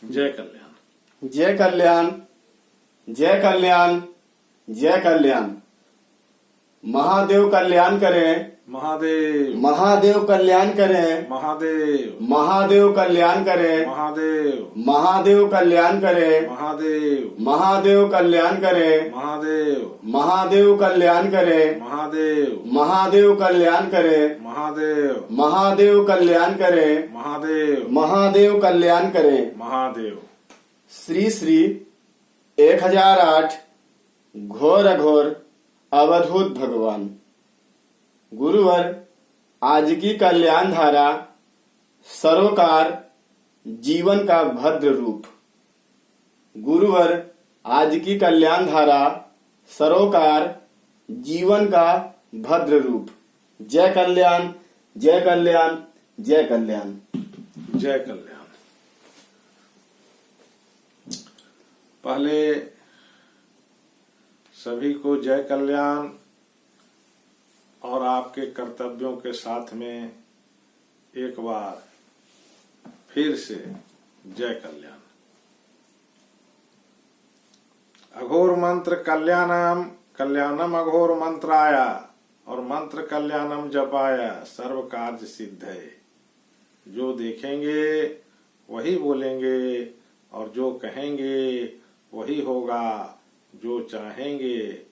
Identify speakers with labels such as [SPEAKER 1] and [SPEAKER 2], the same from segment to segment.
[SPEAKER 1] जय कल्याण।
[SPEAKER 2] जय कल्याण, जय कल्याण, जय कल्याण। महादेव कल्याण करें,
[SPEAKER 1] महादेव
[SPEAKER 2] महादेव कल्याण करें,
[SPEAKER 1] महादेव
[SPEAKER 2] महादेव कल्याण करें,
[SPEAKER 1] महादेव
[SPEAKER 2] महादेव कल्याण करें,
[SPEAKER 1] महादेव
[SPEAKER 2] महादेव कल्याण करें,
[SPEAKER 1] महादेव
[SPEAKER 2] महादेव कल्याण करें,
[SPEAKER 1] महादेव
[SPEAKER 2] महादेव कल्याण करें,
[SPEAKER 1] महादेव
[SPEAKER 2] महादेव कल्याण करें,
[SPEAKER 1] महादेव
[SPEAKER 2] महादेव कल्याण करें।
[SPEAKER 1] महादेव।
[SPEAKER 2] श्री श्री 1008 घोर अघोर अवधूत भगवान। गुरुवर आज की कल्याण धारा सरोकार जीवन का भद्र रूप। गुरुवर आज की कल्याण धारा सरोकार जीवन का भद्र रूप। जय कल्याण, जय कल्याण, जय कल्याण।
[SPEAKER 1] जय कल्याण। पहले सभी को जय कल्याण और आपके कर्तव्यों के साथ में एक बार फिर से जय कल्याण। अघोर मंत्र कल्याणम, कल्याणम अघोर मंत्राया, और मंत्र कल्याणम जपाया सर्व कार्य सिद्ध है। जो देखेंगे वही बोलेंगे और जो कहेंगे वही होगा, जो चाहेंगे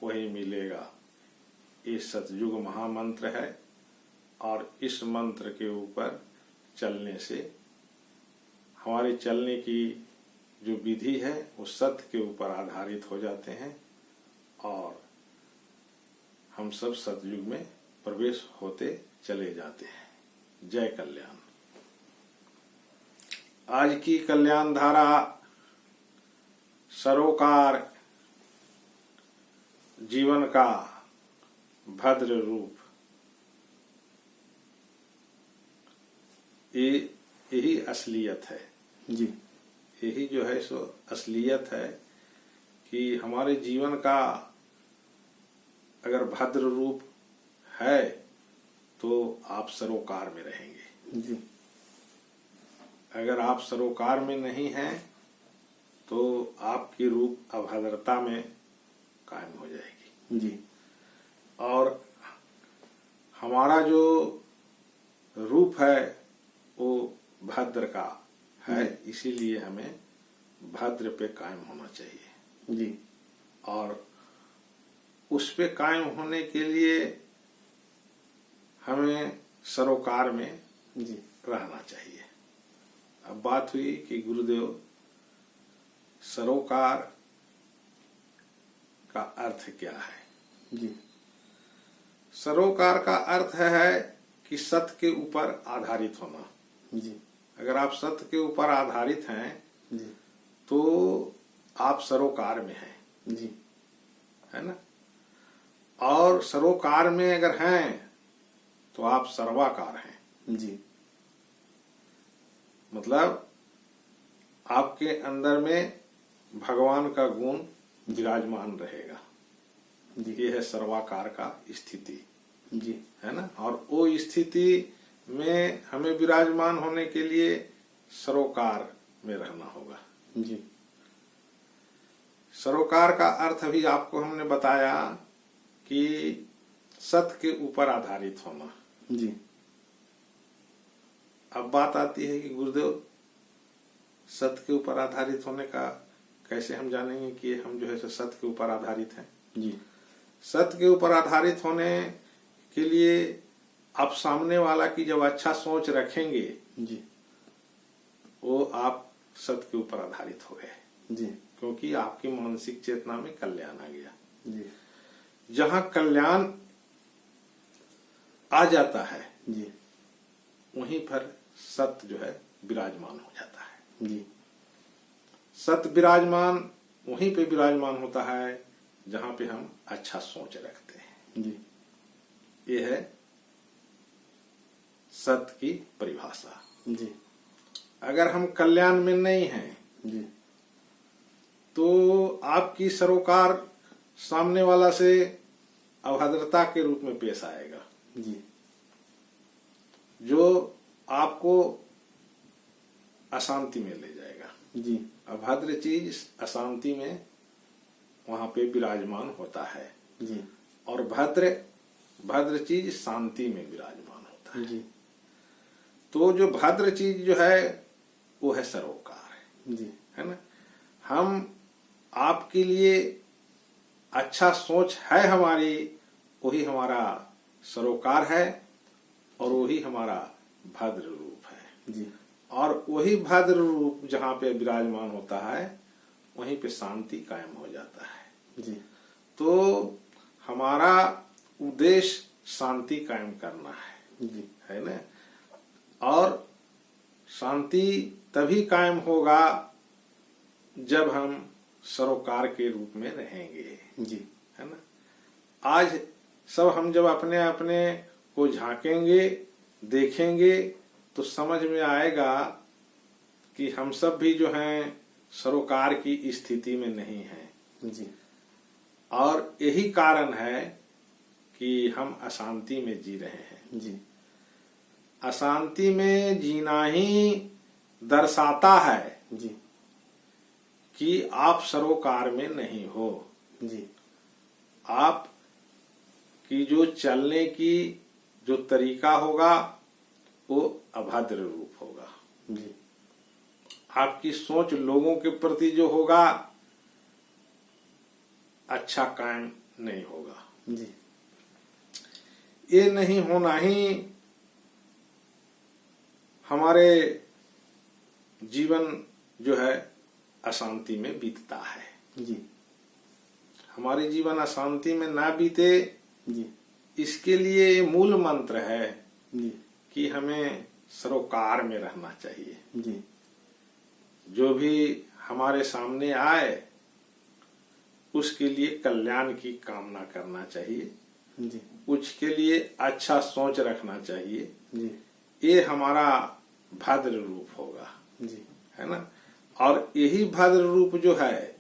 [SPEAKER 1] वही मिलेगा। ये सतयुग महामंत्र है और इस मंत्र के ऊपर चलने से हमारे चलने की जो विधि है वो सत्य के ऊपर आधारित हो जाते हैं और हम सब सतयुग में प्रवेश होते चले जाते हैं। जय कल्याण। आज की कल्याण धारा सरोकार जीवन का भद्र रूप। यही असलियत है
[SPEAKER 2] जी।
[SPEAKER 1] यही जो है सो असलियत है कि हमारे जीवन का अगर भद्र रूप है तो आप सरोकार में रहेंगे
[SPEAKER 2] जी।
[SPEAKER 1] अगर आप सरोकार में नहीं हैं तो आपकी रूप अभद्रता में कायम हो जाएगी
[SPEAKER 2] जी।
[SPEAKER 1] और हमारा जो रूप है वो भद्र का है, इसीलिए हमें भद्र पे कायम होना चाहिए
[SPEAKER 2] जी।
[SPEAKER 1] और उस पे कायम होने के लिए हमें सरोकार में
[SPEAKER 2] जी
[SPEAKER 1] रहना चाहिए। अब बात हुई कि गुरुदेव सरोकार का अर्थ क्या है।
[SPEAKER 2] जी।
[SPEAKER 1] सरोकार का अर्थ है कि सत्य के ऊपर आधारित होना।
[SPEAKER 2] जी।
[SPEAKER 1] अगर आप सत्य के ऊपर आधारित हैं
[SPEAKER 2] जी।
[SPEAKER 1] तो आप सरोकार में हैं,
[SPEAKER 2] जी।
[SPEAKER 1] है ना। और सरोकार में अगर हैं तो आप सर्वाकार हैं।
[SPEAKER 2] जी।
[SPEAKER 1] मतलब आपके अंदर में भगवान का गुण विराजमान रहेगा।
[SPEAKER 2] जी।
[SPEAKER 1] ये है सर्वाकार का स्थिति,
[SPEAKER 2] जी।
[SPEAKER 1] है ना। और वो स्थिति में हमें विराजमान होने के लिए सरोकार में रहना होगा।
[SPEAKER 2] जी।
[SPEAKER 1] सरोकार का अर्थ भी आपको हमने बताया कि सत्य के ऊपर आधारित होना।
[SPEAKER 2] जी।
[SPEAKER 1] अब बात आती है कि गुरुदेव सत्य के ऊपर आधारित होने का कैसे हम जानेंगे कि हम जो है सत्य के ऊपर आधारित हैं।
[SPEAKER 2] जी।
[SPEAKER 1] सत्य के ऊपर आधारित होने के लिए आप सामने वाला की जब अच्छा सोच रखेंगे
[SPEAKER 2] जी।
[SPEAKER 1] वो आप सत्य के ऊपर आधारित हो गए।
[SPEAKER 2] जी।
[SPEAKER 1] क्योंकि आपकी मानसिक चेतना में कल्याण आ गया।
[SPEAKER 2] जी।
[SPEAKER 1] जहां कल्याण आ जाता है
[SPEAKER 2] जी।
[SPEAKER 1] वहीं पर सत्य जो है विराजमान हो जाता है।
[SPEAKER 2] जी।
[SPEAKER 1] सत्य विराजमान वहीं पे विराजमान होता है जहां पे हम अच्छा सोच रखते हैं।
[SPEAKER 2] जी।
[SPEAKER 1] ये है सत्य की परिभाषा।
[SPEAKER 2] जी।
[SPEAKER 1] अगर हम कल्याण में नहीं हैं
[SPEAKER 2] जी।
[SPEAKER 1] तो आपकी सरोकार सामने वाला से अभद्रता के रूप में पेश आएगा।
[SPEAKER 2] जी।
[SPEAKER 1] जो आपको अशांति में ले जाएगा।
[SPEAKER 2] जी
[SPEAKER 1] अभद्र चीज अशांति में वहां पे विराजमान होता है
[SPEAKER 2] जी
[SPEAKER 1] और भद्र चीज शांति में विराजमान होता है।
[SPEAKER 2] जी
[SPEAKER 1] तो जो भद्र चीज जो है वो है सरोकार,
[SPEAKER 2] जी
[SPEAKER 1] है ना। हम आपके लिए अच्छा सोच है हमारी, वही हमारा सरोकार है और वही हमारा भद्र रूप है।
[SPEAKER 2] जी
[SPEAKER 1] और वही भद्र रूप जहाँ पे विराजमान होता है वहीं पे शांति कायम हो जाता है।
[SPEAKER 2] जी
[SPEAKER 1] तो हमारा उद्देश्य शांति कायम करना है,
[SPEAKER 2] जी
[SPEAKER 1] है ना। और शांति तभी कायम होगा जब हम सरोकार के रूप में रहेंगे,
[SPEAKER 2] जी
[SPEAKER 1] है ना। आज सब हम जब अपने अपने को झांकेंगे, देखेंगे, तो समझ में आएगा कि हम सब भी जो हैं सरोकार की स्थिति में नहीं हैं।
[SPEAKER 2] जी
[SPEAKER 1] और यही कारण है कि हम अशांति में जी रहे हैं।
[SPEAKER 2] जी
[SPEAKER 1] अशांति में जीना ही दर्शाता है
[SPEAKER 2] जी
[SPEAKER 1] कि आप सरोकार में नहीं हो।
[SPEAKER 2] जी
[SPEAKER 1] आप की जो चलने की जो तरीका होगा वो अभद्र रूप होगा।
[SPEAKER 2] जी
[SPEAKER 1] आपकी सोच लोगों के प्रति जो होगा अच्छा कायम नहीं होगा।
[SPEAKER 2] जी
[SPEAKER 1] ये नहीं होना ही हमारे जीवन जो है अशांति में बीतता है।
[SPEAKER 2] जी
[SPEAKER 1] हमारे जीवन अशांति में ना बीते,
[SPEAKER 2] जी
[SPEAKER 1] इसके लिए मूल मंत्र है
[SPEAKER 2] जी
[SPEAKER 1] कि हमें सरोकार में रहना चाहिए।
[SPEAKER 2] जी
[SPEAKER 1] जो भी हमारे सामने आए उसके लिए कल्याण की कामना करना चाहिए,
[SPEAKER 2] जी
[SPEAKER 1] उसके लिए अच्छा सोच रखना चाहिए।
[SPEAKER 2] जी
[SPEAKER 1] ये हमारा भद्र रूप होगा,
[SPEAKER 2] जी
[SPEAKER 1] है ना। और यही भद्र रूप जो है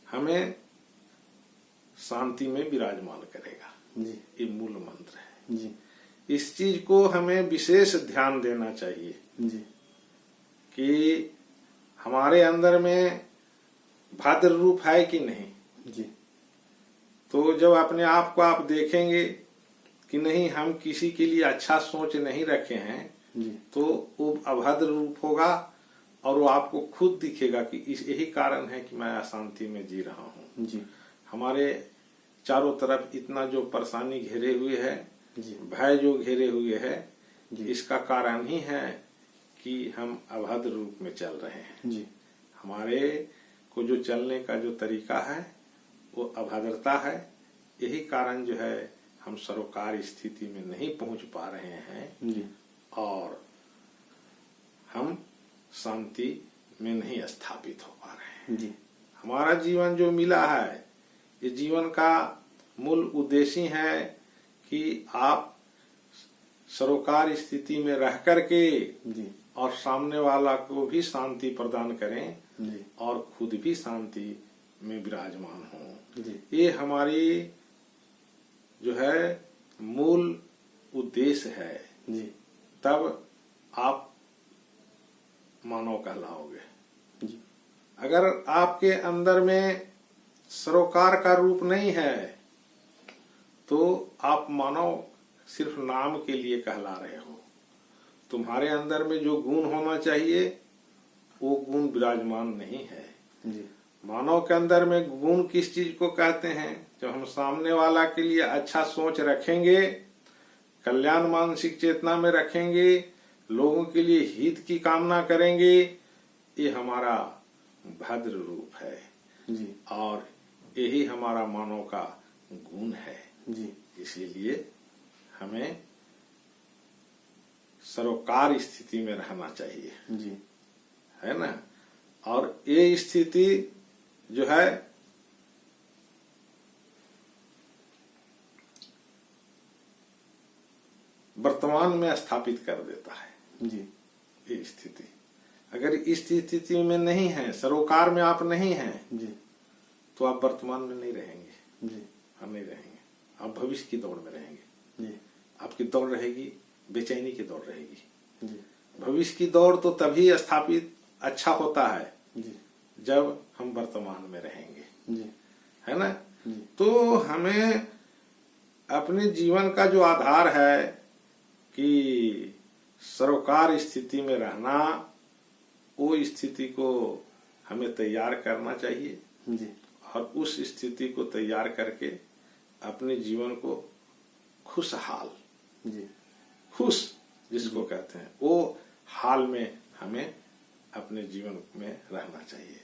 [SPEAKER 1] हमें शांति में विराजमान करेगा।
[SPEAKER 2] जी
[SPEAKER 1] ये मूल मंत्र है।
[SPEAKER 2] जी
[SPEAKER 1] इस चीज को हमें विशेष ध्यान देना चाहिए
[SPEAKER 2] जी
[SPEAKER 1] कि हमारे अंदर में भद्र रूप है कि नहीं।
[SPEAKER 2] जी
[SPEAKER 1] तो जब अपने आप को आप देखेंगे कि नहीं हम किसी के लिए अच्छा सोच नहीं रखे हैं,
[SPEAKER 2] जी
[SPEAKER 1] तो वो अभद्र रूप होगा और वो आपको खुद दिखेगा कि यही कारण है कि मैं अशांति में जी रहा हूँ।
[SPEAKER 2] जी
[SPEAKER 1] हमारे चारों तरफ इतना जो परेशानी घेरे हुए है,
[SPEAKER 2] जी
[SPEAKER 1] भय जो घेरे हुए है,
[SPEAKER 2] जी
[SPEAKER 1] इसका कारण ही है कि हम अभद्र रूप में चल रहे हैं।
[SPEAKER 2] जी
[SPEAKER 1] हमारे को जो चलने का जो तरीका है वो अभद्रता है। यही कारण जो है हम सरोकार स्थिति में नहीं पहुंच पा रहे हैं
[SPEAKER 2] जी
[SPEAKER 1] और हम शांति में नहीं स्थापित हो पा रहे हैं।
[SPEAKER 2] जी
[SPEAKER 1] हमारा जीवन जो मिला है, ये जीवन का मूल उद्देश्य ही है कि आप सरोकार स्थिति में रह करके
[SPEAKER 2] जी
[SPEAKER 1] और सामने वाला को भी शांति प्रदान करें
[SPEAKER 2] जी
[SPEAKER 1] और खुद भी शांति में विराजमान हो।
[SPEAKER 2] जी
[SPEAKER 1] ये हमारी जो है मूल उद्देश्य है।
[SPEAKER 2] जी
[SPEAKER 1] तब आप मानव कहलाओगे।
[SPEAKER 2] जी
[SPEAKER 1] अगर आपके अंदर में सरोकार का रूप नहीं है तो आप मानव सिर्फ नाम के लिए कहला रहे हो। तुम्हारे अंदर में जो गुण होना चाहिए वो गुण विराजमान नहीं है।
[SPEAKER 2] जी
[SPEAKER 1] मानव के अंदर में गुण किस चीज को कहते हैं? जब हम सामने वाला के लिए अच्छा सोच रखेंगे, कल्याण मानसिक चेतना में रखेंगे, लोगों के लिए हित की कामना करेंगे, ये हमारा भद्र रूप है
[SPEAKER 2] जी
[SPEAKER 1] और यही हमारा मानव का गुण है।
[SPEAKER 2] जी
[SPEAKER 1] इसीलिए हमें सरोकार स्थिति में रहना चाहिए,
[SPEAKER 2] जी
[SPEAKER 1] है ना। और ये स्थिति जो है वर्तमान में स्थापित कर देता है।
[SPEAKER 2] जी
[SPEAKER 1] ये स्थिति अगर इस स्थिति में नहीं है, सरोकार में आप नहीं हैं,
[SPEAKER 2] जी
[SPEAKER 1] तो आप वर्तमान में नहीं रहेंगे।
[SPEAKER 2] जी
[SPEAKER 1] हम नहीं रहेंगे, आप भविष्य की दौड़ में रहेंगे।
[SPEAKER 2] जी
[SPEAKER 1] आपकी दौड़ रहेगी बेचैनी की दौड़ रहेगी।
[SPEAKER 2] जी
[SPEAKER 1] भविष्य की दौड़ तो तभी स्थापित अच्छा होता है
[SPEAKER 2] जी
[SPEAKER 1] जब हम वर्तमान में रहेंगे,
[SPEAKER 2] जी
[SPEAKER 1] है ना।
[SPEAKER 2] जी
[SPEAKER 1] तो हमें अपने जीवन का जो आधार है कि सरोकार स्थिति में रहना, वो स्थिति को हमें तैयार करना चाहिए
[SPEAKER 2] जी
[SPEAKER 1] और उस स्थिति को तैयार करके अपने जीवन को खुशहाल,
[SPEAKER 2] जी
[SPEAKER 1] खुश जिसको कहते हैं, वो हाल में हमें अपने जीवन में रहना चाहिए।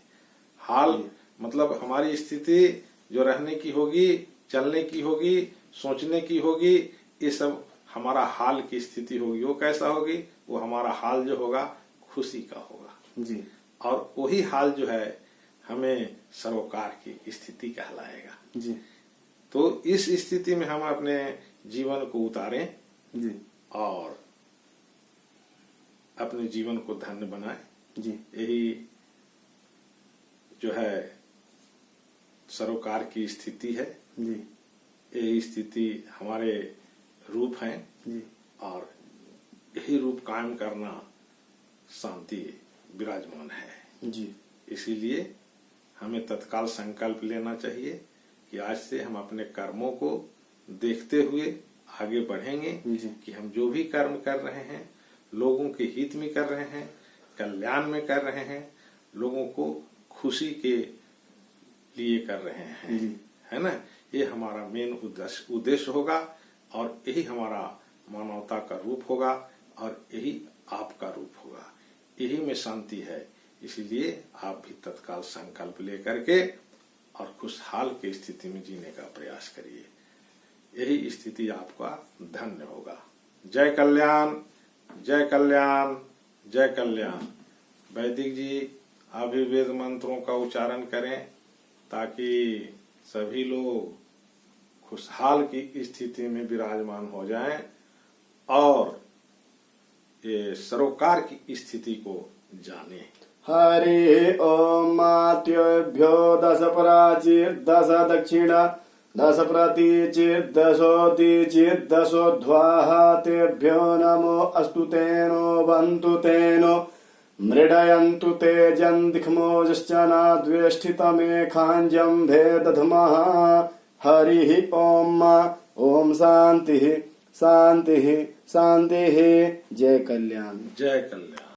[SPEAKER 1] हाल मतलब हमारी स्थिति जो रहने की होगी, चलने की होगी, सोचने की होगी, ये सब हमारा हाल की स्थिति होगी। वो कैसा होगी? वो हमारा हाल जो होगा खुशी का होगा
[SPEAKER 2] जी
[SPEAKER 1] और वही हाल जो है हमें सरोकार की स्थिति कहलाएगा।
[SPEAKER 2] जी
[SPEAKER 1] तो इस स्थिति में हम अपने जीवन को उतारें
[SPEAKER 2] जी
[SPEAKER 1] और अपने जीवन को धन्य बनाएं।
[SPEAKER 2] जी
[SPEAKER 1] यही जो है सरोकार की स्थिति है।
[SPEAKER 2] जी
[SPEAKER 1] यही स्थिति हमारे रूप हैं
[SPEAKER 2] जी
[SPEAKER 1] और यही रूप कायम करना शांति विराजमान है।
[SPEAKER 2] जी
[SPEAKER 1] इसीलिए हमें तत्काल संकल्प लेना चाहिए कि आज से हम अपने कर्मों को देखते हुए आगे बढ़ेंगे
[SPEAKER 2] जी
[SPEAKER 1] कि हम जो भी कर्म कर रहे हैं लोगों के हित में कर रहे हैं, कल्याण में कर रहे हैं, लोगों को खुशी के लिए कर रहे हैं,
[SPEAKER 2] जी
[SPEAKER 1] है ना। ये हमारा मेन उद्देश्य होगा और यही हमारा मानवता का रूप होगा और यही आपका रूप होगा। यही में शांति है। इसीलिए आप भी तत्काल संकल्प लेकर के और खुशहाल की स्थिति में जीने का प्रयास करिए। यही स्थिति आपका धन्य होगा। जय कल्याण, जय कल्याण, जय कल्याण। वैदिक जी अभी वेद मंत्रों का उच्चारण करें ताकि सभी लोग खुशहाल की स्थिति में विराजमान हो जाएं और ये सरोकार की स्थिति को जाने।
[SPEAKER 2] हरि ओम मात्योभ्यो 10 प्राचीर 10 दक्षिण 10 प्रतीचित 10 10 तेभ्यो नमो अस्तु तेनो बन्तु तेनो मृडयन्तु तेजं दिक्मोजश्चना द्वेष्टितमेखाञ्जं भेदधमः। हरि ओम ओम शांति शांति शांति। जय कल्याण,
[SPEAKER 1] जय कल्याण।